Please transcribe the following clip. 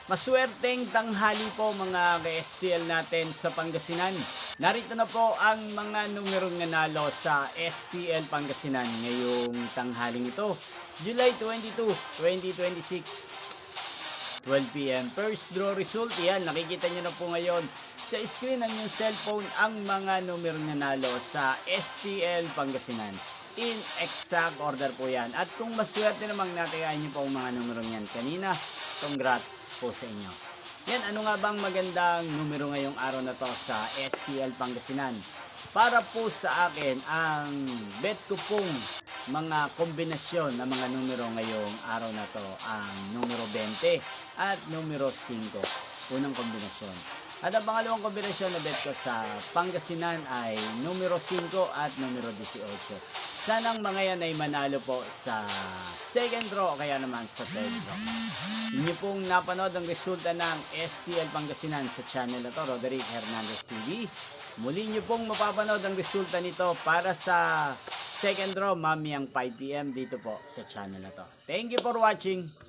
Maswerteng tanghali po mga ka-STL natin sa Pangasinan. Narito na po ang mga numerong nanalo sa STL Pangasinan ngayong tanghaling ito. July 22, 2026, 12 p.m. First draw result, yan, nakikita nyo na po ngayon sa screen ng inyong cellphone ang mga numerong nanalo sa STL Pangasinan. In exact order po yan. At kung maswerte namang natayaan nyo po ang mga numerong yan kanina, congrats po sa inyo. Yan, ano nga bang magandang numero ngayong araw na to sa STL Pangasinan? Para po sa akin, ang bet ko pong mga kombinasyon ng mga numero ngayong araw na to, ang numero 20 at numero 5. Unang kombinasyon. At ang pangalawang kombinasyon na bet ko sa Pangasinan ay numero 5 at numero 18. Sanang mga yan ay manalo po sa second draw o kaya naman sa third draw. Inyo pong napanood ang resulta ng STL Pangasinan sa channel na to, Roderick Hernandez TV. Muli nyo pong mapapanood ang resulta nito para sa second draw mamayang 5 p.m. dito po sa channel na to. Thank you for watching.